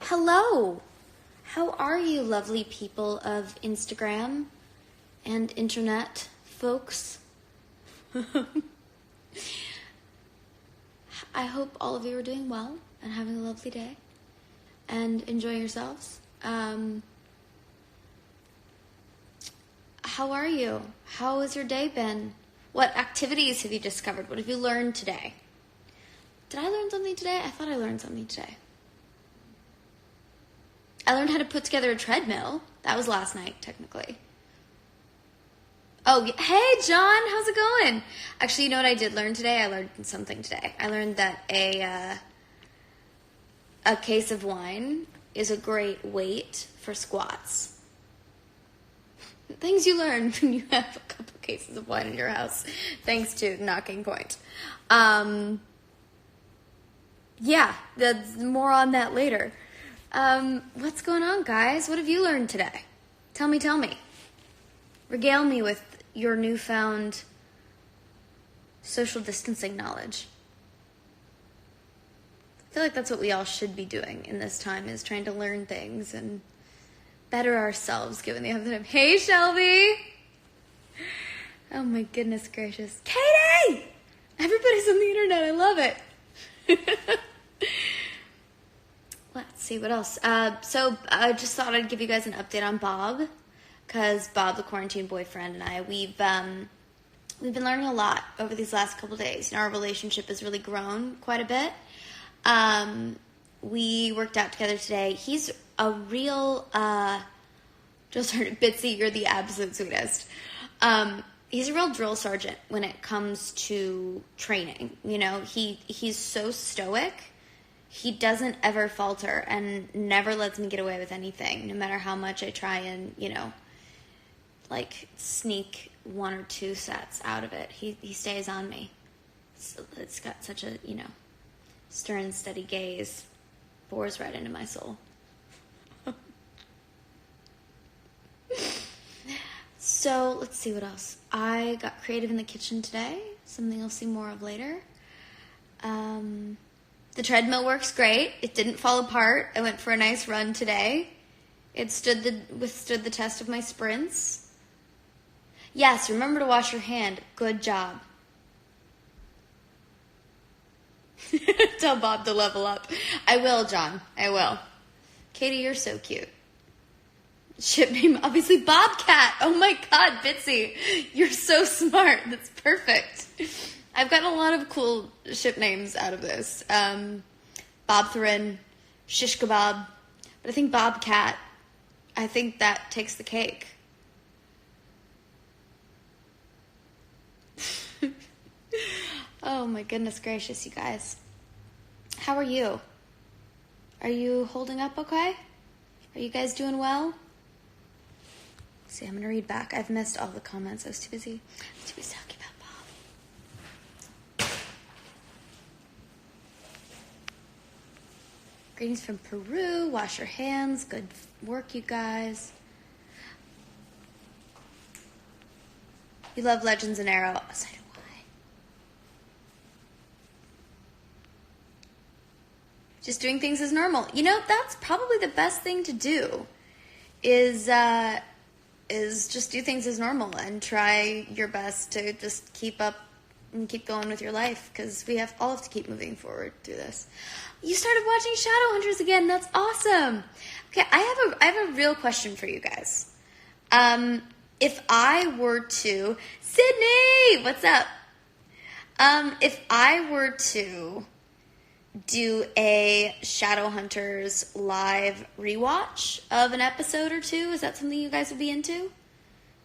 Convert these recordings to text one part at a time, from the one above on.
Hello! How are you, lovely people of Instagram and internet folks? I hope all of you are doing well and having a lovely day and enjoying yourselves. How are you? How has your day been? What activities have you discovered? What have you learned today? Did I learn something today? I thought I learned something today. I learned how to put together a treadmill. That was last night, technically. Oh, hey, John, how's it going? Actually, you know what I did learn today? I learned something today. I learned that a case of wine is a great weight for squats. Things you learn when you have a couple cases of wine in your house, thanks to Knocking Point. Yeah, more on that later. What's going on, guys? What have you learned today? Tell me. Regale me with your newfound social distancing knowledge. I feel like that's what we all should be doing in this time, is trying to learn things and better ourselves given the other time. Hey, Shelby! Oh my goodness gracious. Katie! Everybody's on the internet. I love it. Let's see, what else? So I just thought I'd give you guys an update on Bob, because Bob, the quarantine boyfriend, and I, we've been learning a lot over these last couple days. You know, our relationship has really grown quite a bit. We worked out together today. He's a real, just heard Bitsy, you're the absolute sweetest. He's a real drill sergeant when it comes to training. You know, he's so stoic. He doesn't ever falter and never lets me get away with anything, no matter how much I try and, like sneak one or two sets out of it. He stays on me. It's got such a, stern, steady gaze. Bores right into my soul. So, let's see what else. I got creative in the kitchen today. Something you'll see more of later. The treadmill works great. It didn't fall apart. I went for a nice run today. It withstood the test of my sprints. Yes, remember to wash your hand. Good job. Tell Bob to level up. I will, John. I will. Katie, you're so cute. Ship name, obviously Bobcat. Oh my God, Bitsy. You're so smart. That's perfect. I've gotten a lot of cool ship names out of this. Bobtherin, Shish Kebab. But I think Bobcat, I think that takes the cake. Oh my goodness gracious, you guys. How are you? Are you holding up okay? Are you guys doing well? Let's see, I'm going to read back. I've missed all the comments. I was too busy talking about Bob. Greetings from Peru. Wash your hands. Good work, you guys. You love Legends and Arrow. So do I. Just doing things as normal. That's probably the best thing to do. Is just do things as normal and try your best to just keep up and keep going with your life, because we all have to keep moving forward through this. You started watching Shadowhunters again. That's awesome. Okay, I have a real question for you guys. If I were to... Sydney! What's up? If I were to do a Shadowhunters live rewatch of an episode or two, is that something you guys would be into?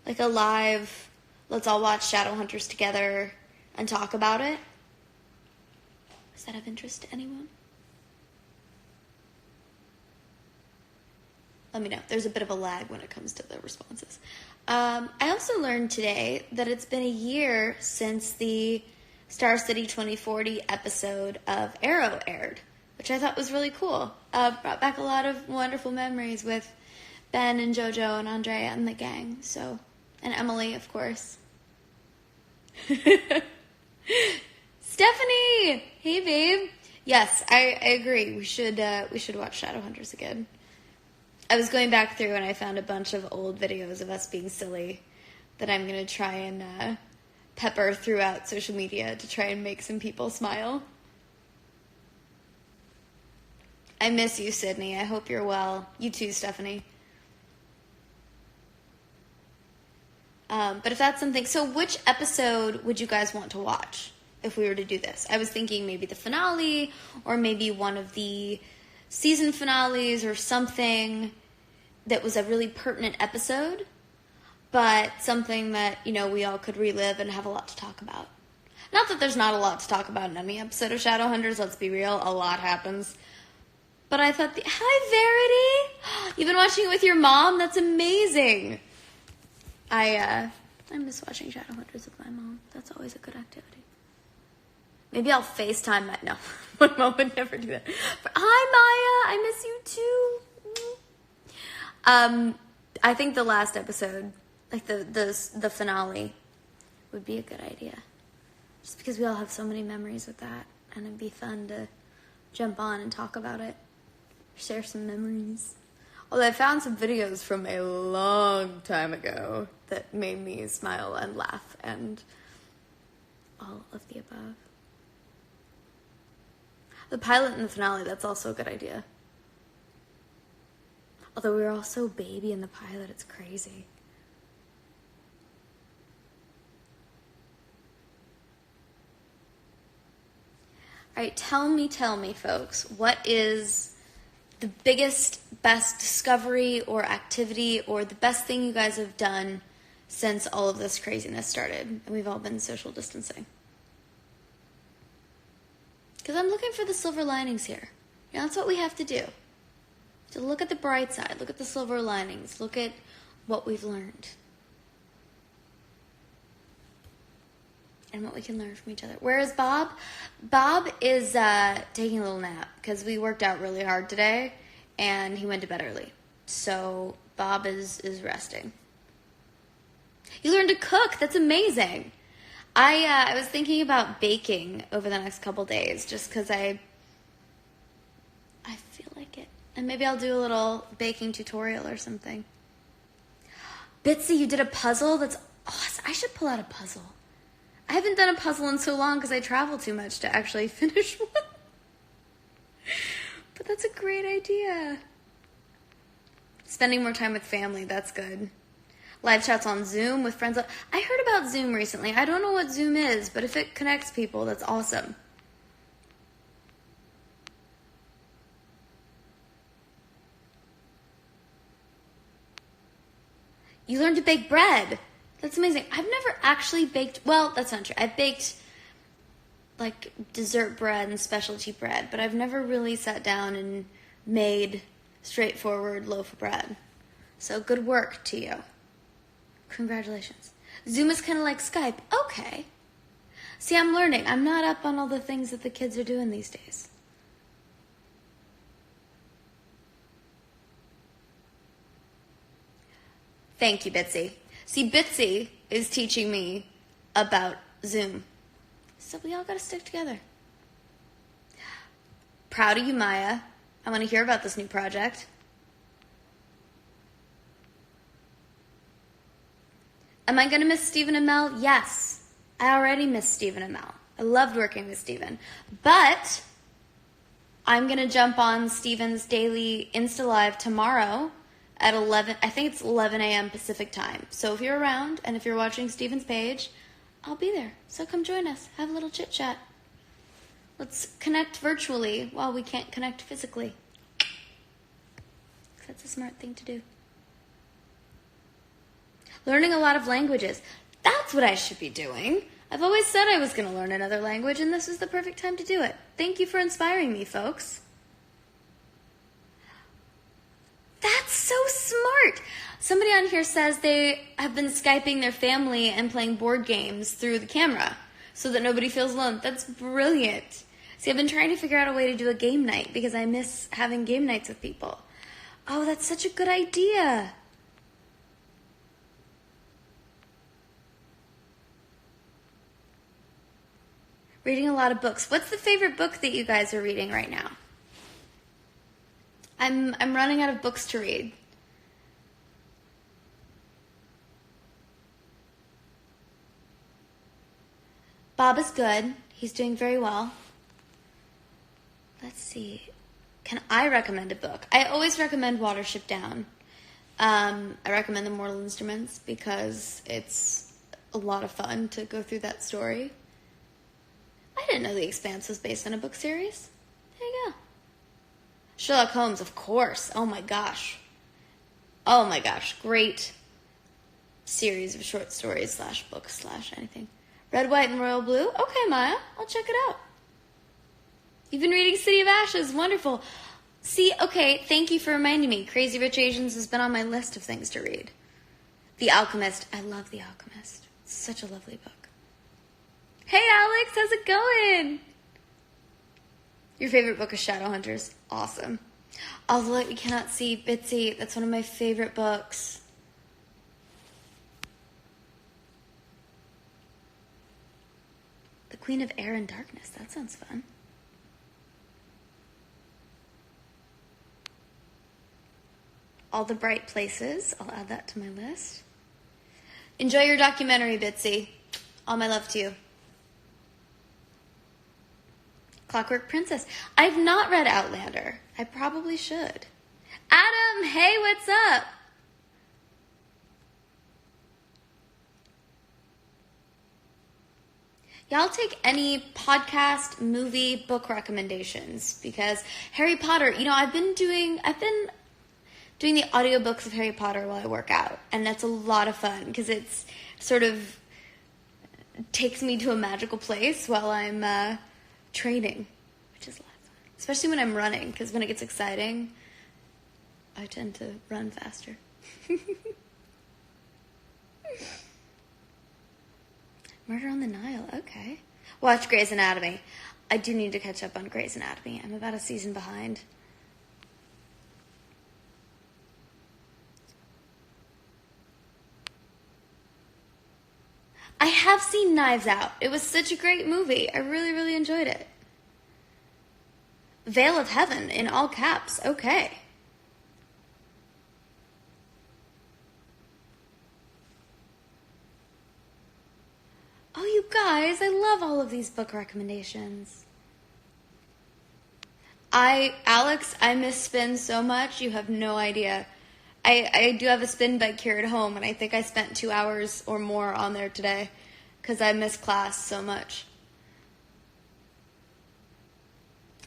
Like a live, let's all watch Shadowhunters together and talk about it? Does that have interest to anyone? Let me know. There's a bit of a lag when it comes to the responses. I also learned today that it's been a year since the Star City 2040 episode of Arrow aired, which I thought was really cool. Brought back a lot of wonderful memories with Ben and JoJo and Andrea and the gang. So, and Emily, of course. Stephanie! Hey, babe. Yes, I agree. We should watch Shadowhunters again. I was going back through and I found a bunch of old videos of us being silly that I'm going to try and pepper throughout social media to try and make some people smile. I miss you, Sydney. I hope you're well. You too, Stephanie. But if that's something... So which episode would you guys want to watch if we were to do this? I was thinking maybe the finale or maybe one of the season finales or something that was a really pertinent episode, but something that, you know, we all could relive and have a lot to talk about. Not that there's not a lot to talk about in any episode of Shadowhunters, let's be real, a lot happens. But I thought, hi Verity! You've been watching it with your mom? That's amazing! I miss watching Shadowhunters with my mom. That's always a good activity. Maybe I'll FaceTime my... No, my mom would never do that. But, hi Maya! I miss you too! I think the last episode, like the finale, would be a good idea. Just because we all have so many memories with that, and it'd be fun to jump on and talk about it. Share some memories. Although I found some videos from a long time ago that made me smile and laugh and all of the above. The pilot and the finale, that's also a good idea. Although we were all so baby in the pilot, it's crazy. All right, tell me, folks, what is the biggest, best discovery or activity or the best thing you guys have done since all of this craziness started and we've all been social distancing? Because I'm looking for the silver linings here. You know, that's what we have to do. To look at the bright side, look at the silver linings, look at what we've learned. And what we can learn from each other. Where is Bob? Bob is taking a little nap because we worked out really hard today and he went to bed early. So Bob is resting. You learned to cook. That's amazing. I was thinking about baking over the next couple days just because I feel like it. And maybe I'll do a little baking tutorial or something. Bitsy, you did a puzzle? That's awesome. I should pull out a puzzle. I haven't done a puzzle in so long because I travel too much to actually finish one. But that's a great idea. Spending more time with family, that's good. Live chats on Zoom with friends. I heard about Zoom recently. I don't know what Zoom is, but if it connects people, that's awesome. You learned to bake bread. That's amazing. I've never actually baked... Well, that's not true. I've baked, like, dessert bread and specialty bread, but I've never really sat down and made straightforward loaf of bread. So good work to you. Congratulations. Zoom is kind of like Skype. Okay. See, I'm learning. I'm not up on all the things that the kids are doing these days. Thank you, Bitsy. See, Bitsy is teaching me about Zoom. So we all got to stick together. Proud of you, Maya. I want to hear about this new project. Am I going to miss Stephen and Mel? Yes. I already miss Stephen and Mel. I loved working with Stephen. But I'm going to jump on Stephen's daily Insta Live tomorrow at 11, I think it's 11 a.m. Pacific time. So if you're around and if you're watching Stephen's page, I'll be there. So come join us. Have a little chit chat. Let's connect virtually while we can't connect physically. That's a smart thing to do. Learning a lot of languages. That's what I should be doing. I've always said I was going to learn another language, and this is the perfect time to do it. Thank you for inspiring me, folks. That's so smart. Somebody on here says they have been Skyping their family and playing board games through the camera so that nobody feels alone. That's brilliant. See, I've been trying to figure out a way to do a game night because I miss having game nights with people. Oh, that's such a good idea. Reading a lot of books. What's the favorite book that you guys are reading right now? I'm running out of books to read. Bob is good. He's doing very well. Let's see. Can I recommend a book? I always recommend Watership Down. I recommend The Mortal Instruments because it's a lot of fun to go through that story. I didn't know The Expanse was based on a book series. There you go. Sherlock Holmes, of course. Oh my gosh. Oh my gosh. Great series of short stories / books / anything. Red, White, and Royal Blue? Okay, Maya. I'll check it out. You've been reading City of Ashes. Wonderful. See, okay, thank you for reminding me. Crazy Rich Asians has been on my list of things to read. The Alchemist. I love The Alchemist. It's such a lovely book. Hey, Alex. How's it going? Your favorite book is Shadowhunters. Awesome. Although we cannot see Bitsy. That's one of my favorite books. The Queen of Air and Darkness. That sounds fun. All the Bright Places. I'll add that to my list. Enjoy your documentary, Bitsy. All my love to you. Clockwork Princess. I've not read Outlander. I probably should. Adam, hey, what's up? Y'all take any podcast, movie, book recommendations because Harry Potter, I've been doing the audiobooks of Harry Potter while I work out, and that's a lot of fun because it's sort of takes me to a magical place while I'm training, which is a lot of fun. Especially when I'm running, because when it gets exciting, I tend to run faster. Murder on the Nile, okay. Watch Grey's Anatomy. I do need to catch up on Grey's Anatomy. I'm about a season behind. I have seen Knives Out. It was such a great movie. I really, really enjoyed it. Veil of Heaven in all caps. Okay. Oh, you guys, I love all of these book recommendations. Alex, I miss spin so much, you have no idea. I do have a spin bike here at home, and I think I spent 2 hours or more on there today because I miss class so much.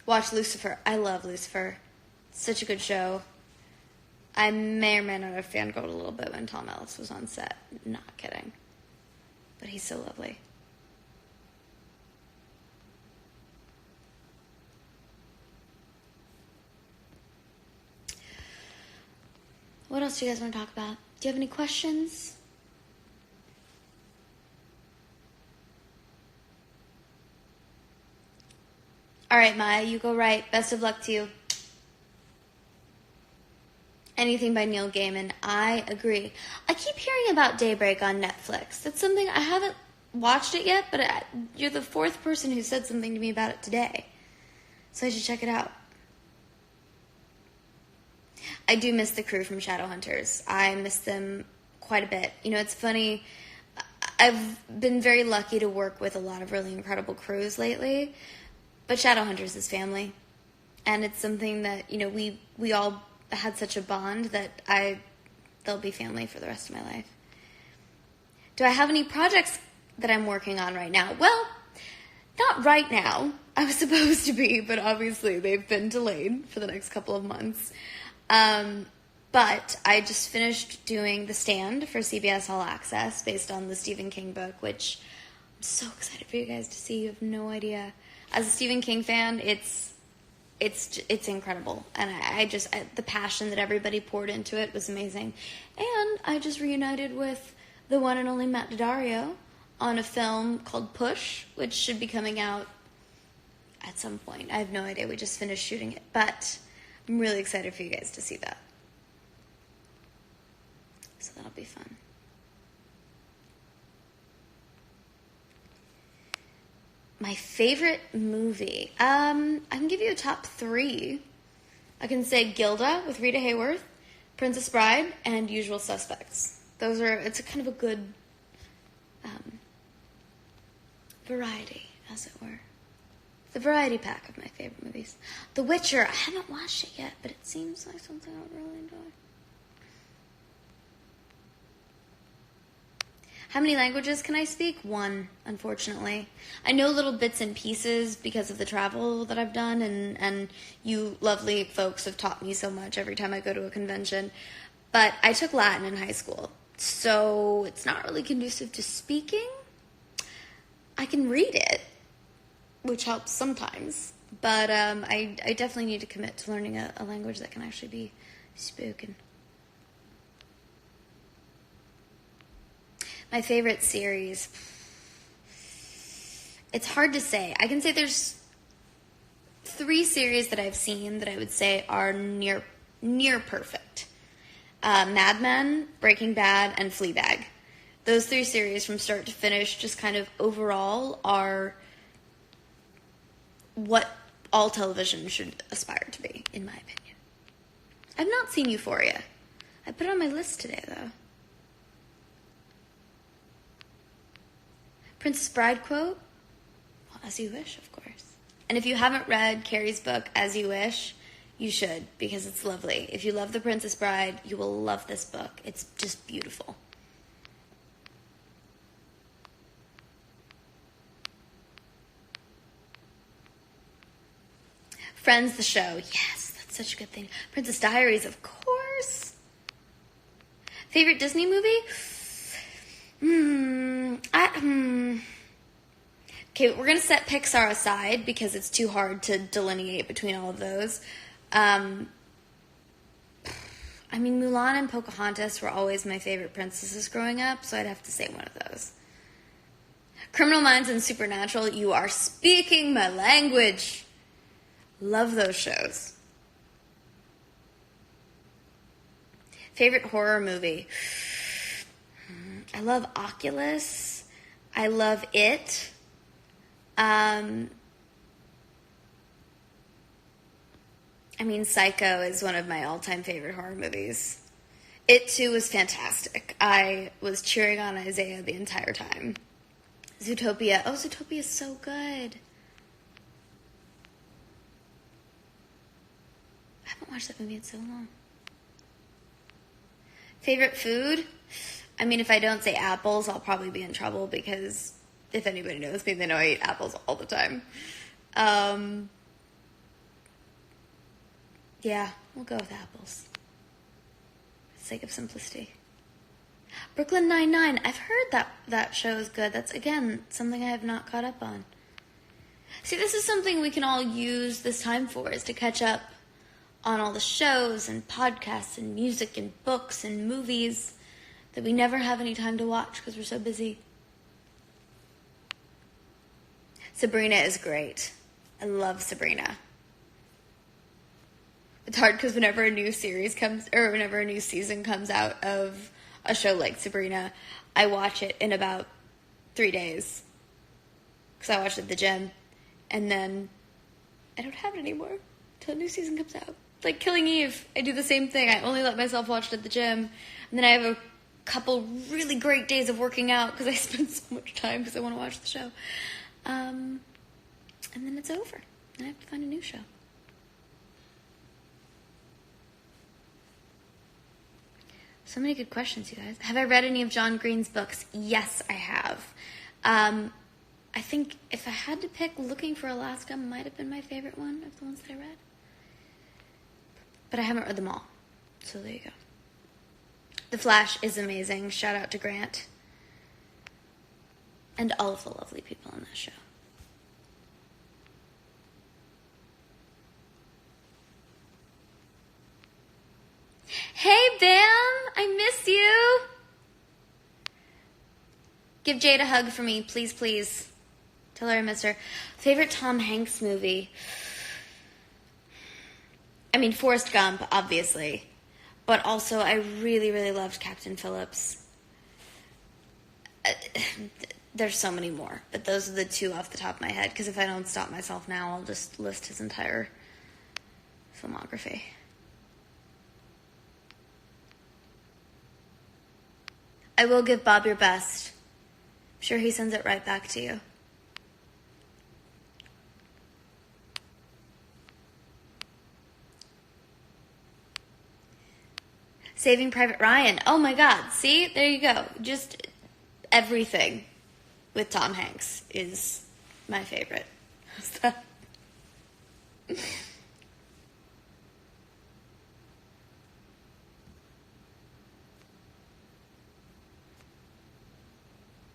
Watch Lucifer. I love Lucifer. It's such a good show. I may or may not have fangirled a little bit when Tom Ellis was on set. Not kidding. But he's so lovely. What else do you guys want to talk about? Do you have any questions? All right, Maya, you go right. Best of luck to you. Anything by Neil Gaiman. I agree. I keep hearing about Daybreak on Netflix. That's something I haven't watched it yet, but you're the fourth person who said something to me about it today. So I should check it out. I do miss the crew from Shadowhunters. I miss them quite a bit. It's funny. I've been very lucky to work with a lot of really incredible crews lately, but Shadowhunters is family. And it's something that, we all had such a bond that they'll be family for the rest of my life. Do I have any projects that I'm working on right now? Well, not right now. I was supposed to be, but obviously they've been delayed for the next couple of months. But I just finished doing The Stand for CBS All Access based on the Stephen King book, which I'm so excited for you guys to see. You have no idea. As a Stephen King fan, it's incredible. And the passion that everybody poured into it was amazing. And I just reunited with the one and only Matt Daddario on a film called Push, which should be coming out at some point. I have no idea. We just finished shooting it. But I'm really excited for you guys to see that. So that'll be fun. My favorite movie. I can give you a top 3. I can say Gilda with Rita Hayworth, Princess Bride, and Usual Suspects. It's a kind of a good variety, as it were. The variety pack of my favorite movies. The Witcher, I haven't watched it yet, but it seems like something I would really enjoy. How many languages can I speak? 1, unfortunately. I know little bits and pieces because of the travel that I've done, and you lovely folks have taught me so much every time I go to a convention. But I took Latin in high school, so it's not really conducive to speaking. I can read it, which helps sometimes, but I definitely need to commit to learning a language that can actually be spoken. My favorite series. It's hard to say. I can say there's 3 series that I've seen that I would say are near perfect. Mad Men, Breaking Bad, and Fleabag. Those 3 series from start to finish just kind of overall are what all television should aspire to be, in my opinion. I've not seen Euphoria. I put it on my list today, though. Princess Bride quote? Well, as you wish, of course. And if you haven't read Carrie's book, As You Wish, you should, because it's lovely. If you love The Princess Bride, you will love this book. It's just beautiful. Friends, the show. Yes, that's such a good thing. Princess Diaries, of course. Favorite Disney movie? Okay, we're going to set Pixar aside because it's too hard to delineate between all of those. Mulan and Pocahontas were always my favorite princesses growing up, so I'd have to say one of those. Criminal Minds and Supernatural, you are speaking my language. Love those shows. Favorite horror movie? I love Oculus. I love It. Psycho is one of my all-time favorite horror movies. It, too, was fantastic. I was cheering on Isaiah the entire time. Zootopia. Oh, Zootopia is so good. I haven't watched that movie in so long. Favorite food? If I don't say apples, I'll probably be in trouble because if anybody knows me, they know I eat apples all the time. Yeah, we'll go with apples. For the sake of simplicity. Brooklyn Nine-Nine. I've heard that show is good. That's, again, something I have not caught up on. See, this is something we can all use this time for, is to catch up on all the shows and podcasts and music and books and movies that we never have any time to watch because we're so busy. Sabrina is great. I love Sabrina. It's hard because whenever a new series comes, or whenever a new season comes out of a show like Sabrina, I watch it in about 3 days. Because I watch it at the gym. And then I don't have it anymore until a new season comes out. Like Killing Eve, I do the same thing. I only let myself watch it at the gym. And then I have a couple really great days of working out because I spend so much time because I want to watch the show. And then it's over. And I have to find a new show. So many good questions, you guys. Have I read any of John Green's books? Yes, I have. I think if I had to pick, Looking for Alaska might have been my favorite one of the ones that I read. But I haven't read them all. So there you go. The Flash is amazing. Shout out to Grant. And all of the lovely people on that show. Hey, Bam! I miss you! Give Jade a hug for me, please, please. Tell her I miss her. Favorite Tom Hanks movie? Forrest Gump, obviously. But also, I really, really loved Captain Phillips. There's so many more, but those are the two off the top of my head, because if I don't stop myself now, I'll just list his entire filmography. I will give Bob your best. I'm sure he sends it right back to you. Saving Private Ryan. Oh my God. See? There you go. Just everything with Tom Hanks is my favorite.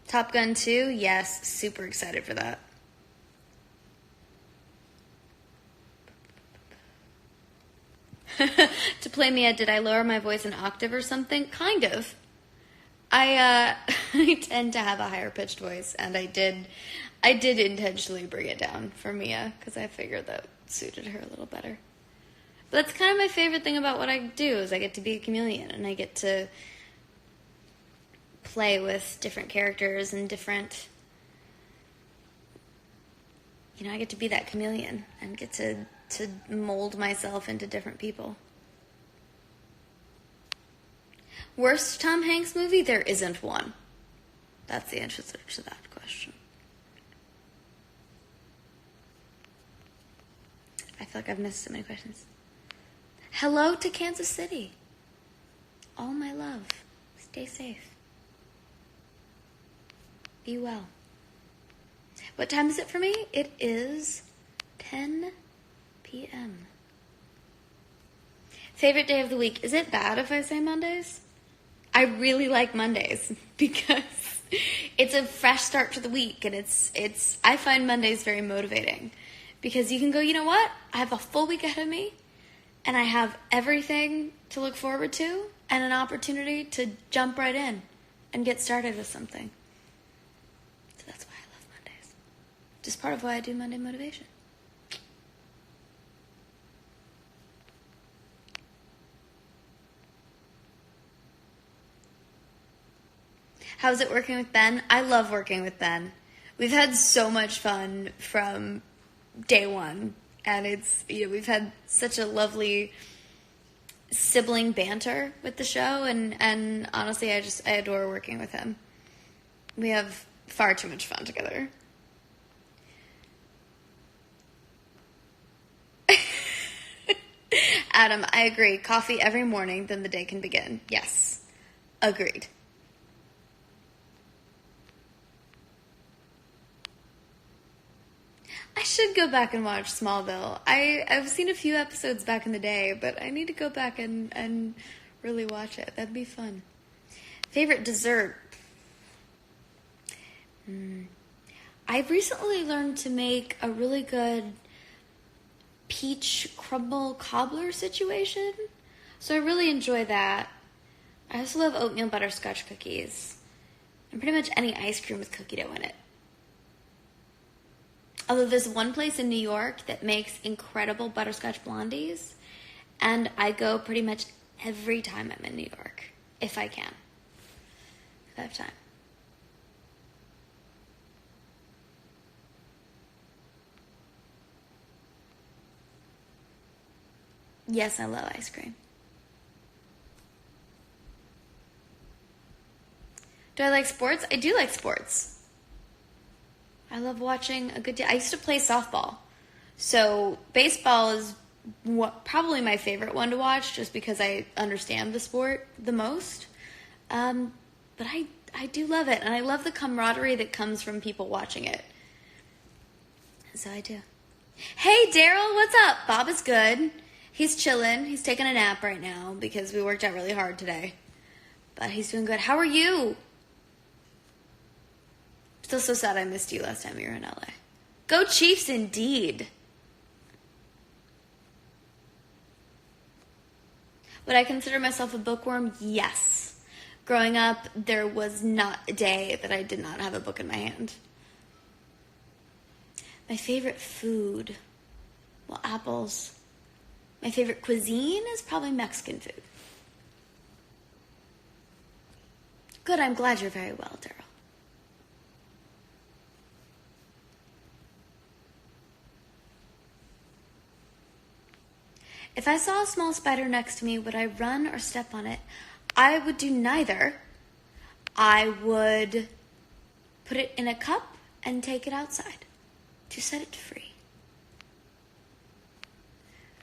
Top Gun 2? Yes. Super excited for that. To play Mia, did I lower my voice an octave or something? Kind of. I tend to have a higher pitched voice, and I did intentionally bring it down for Mia because I figured that suited her a little better. But that's kind of my favorite thing about what I do is I get to be a chameleon, and I get to play with different characters and different. I get to be that chameleon and get to mold myself into different people. Worst Tom Hanks movie? There isn't one. That's the answer to that question. I feel like I've missed so many questions. Hello to Kansas City. All my love. Stay safe. Be well. What time is it for me? It is 10 p.m. Favorite day of the week. Is it bad if I say Mondays? I really like Mondays because it's a fresh start to the week, and I find Mondays very motivating because you can go, you know what? I have a full week ahead of me, and I have everything to look forward to and an opportunity to jump right in and get started with something. So that's why I love Mondays. Just part of why I do Monday Motivation. How's it working with Ben? I love working with Ben. We've had so much fun from day one, and we've had such a lovely sibling banter with the show, and honestly, I adore working with him. We have far too much fun together. Adam, I agree. Coffee every morning, then the day can begin. Yes, agreed. I should go back and watch Smallville. I've seen a few episodes back in the day, but I need to go back and really watch it. That'd be fun. Favorite dessert? I've recently learned to make a really good peach crumble cobbler situation, so I really enjoy that. I also love oatmeal butterscotch cookies, and pretty much any ice cream with cookie dough in it. Although there's one place in New York that makes incredible butterscotch blondies, and I go pretty much every time I'm in New York, if I can. If I have time. Yes, I love ice cream. Do I like sports? I do like sports. I love watching a good day. I used to play softball. So baseball is probably my favorite one to watch just because I understand the sport the most. But I do love it. And I love the camaraderie that comes from people watching it. So I do. Hey, Daryl, what's up? Bob is good. He's chilling. He's taking a nap right now because we worked out really hard today. But he's doing good. How are you? Still so sad I missed you last time you were in LA. Go Chiefs indeed. Would I consider myself a bookworm? Yes. Growing up, there was not a day that I did not have a book in my hand. My favorite food? Well, apples. My favorite cuisine is probably Mexican food. Good, I'm glad you're very well, Daryl. If I saw a small spider next to me, would I run or step on it? I would do neither. I would put it in a cup and take it outside to set it free.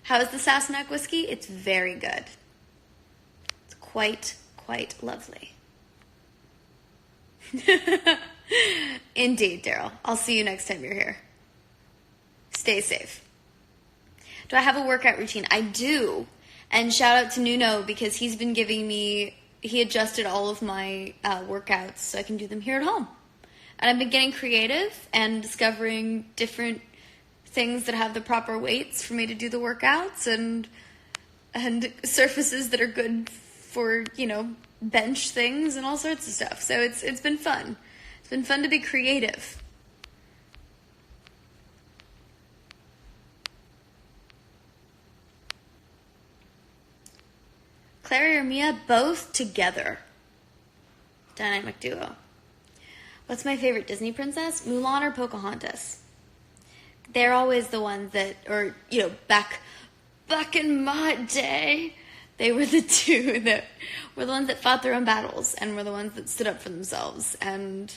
How is the Sassenach whiskey? It's very good. It's quite lovely. Indeed, Daryl. I'll see you next time you're here. Stay safe. Do I have a workout routine? I do. And shout out to Nuno because he's been giving me, he adjusted all of my workouts so I can do them here at home. And I've been getting creative and discovering different things that have the proper weights for me to do the workouts and surfaces that are good for, bench things and all sorts of stuff. So it's been fun. It's been fun to be creative. Clary or Mia, both together. Dynamic duo. What's my favorite Disney princess? Mulan or Pocahontas? They're always the ones that, or, back in my day, they were the two that were the ones that fought their own battles and were the ones that stood up for themselves and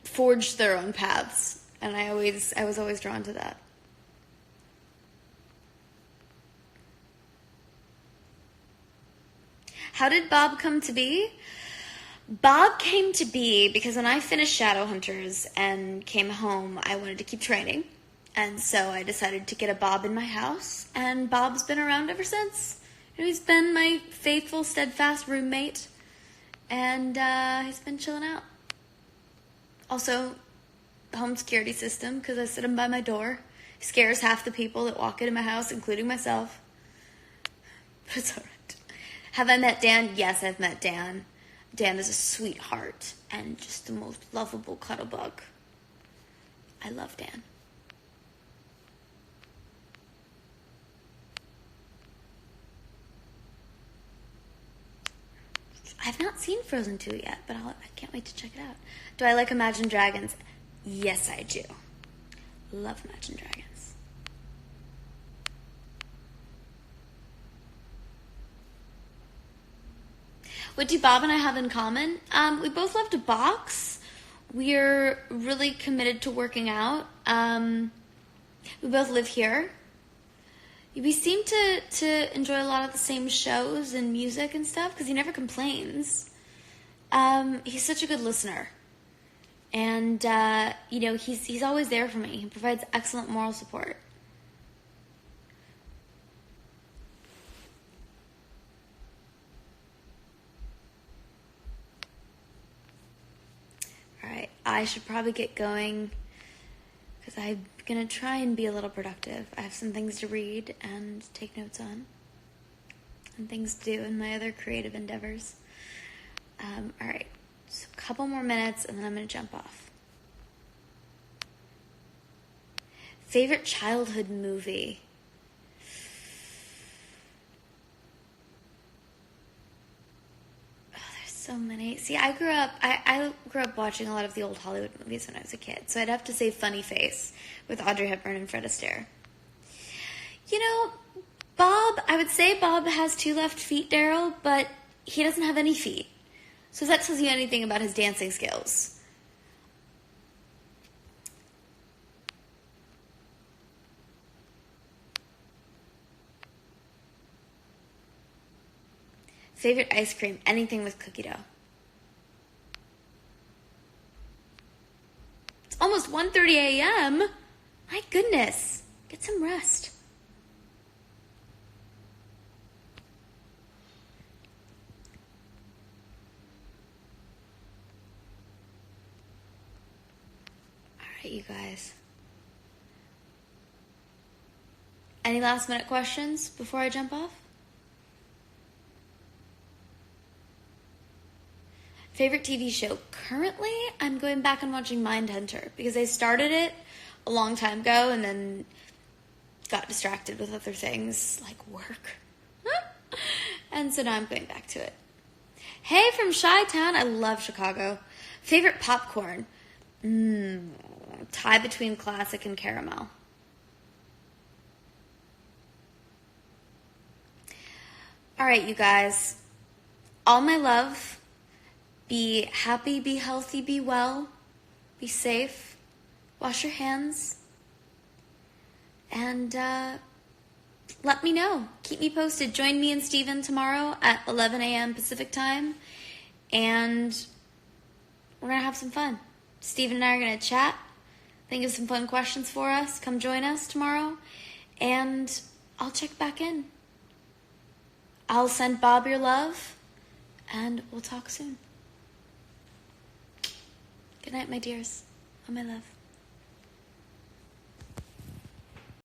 forged their own paths. And I was always drawn to that. How did Bob come to be? Bob came to be because when I finished Shadowhunters and came home, I wanted to keep training. And so I decided to get a Bob in my house, and Bob's been around ever since. He's been my faithful, steadfast roommate, and he's been chilling out. Also, home security system, because I sit him by my door. He scares half the people that walk into my house, including myself. But it's all right. Have I met Dan? Yes, I've met Dan. Dan is a sweetheart and just the most lovable cuddle bug. I love Dan. I've not seen Frozen 2 yet, but I can't wait to check it out. Do I like Imagine Dragons? Yes, I do. Love Imagine Dragons. What do Bob and I have in common? We both love to box. We're really committed to working out. We both live here. We seem to enjoy a lot of the same shows and music and stuff because he never complains. He's such a good listener. And, he's always there for me. He provides excellent moral support. Alright, I should probably get going because I'm going to try and be a little productive. I have some things to read and take notes on and things to do in my other creative endeavors. Alright, so a couple more minutes and then I'm going to jump off. Favorite childhood movie? So many. See, I grew up watching a lot of the old Hollywood movies when I was a kid, so I'd have to say Funny Face with Audrey Hepburn and Fred Astaire. Bob, I would say Bob has 2 left feet, Daryl, but he doesn't have any feet. So if that tells you anything about his dancing skills. Favorite ice cream? Anything with cookie dough. It's almost 1:30 a.m. My goodness. Get some rest. All right, you guys. Any last minute questions before I jump off? Favorite TV show? Currently, I'm going back and watching Mindhunter because I started it a long time ago and then got distracted with other things like work. And so now I'm going back to it. Hey, from Chi-Town. I love Chicago. Favorite popcorn? Tie between classic and caramel. All right, you guys. All my love. Be happy, be healthy, be well, be safe, wash your hands, and let me know. Keep me posted. Join me and Steven tomorrow at 11 a.m. Pacific time, and we're going to have some fun. Steven and I are going to chat, think of some fun questions for us. Come join us tomorrow, and I'll check back in. I'll send Bob your love, and we'll talk soon. Good night, my dears. All my love.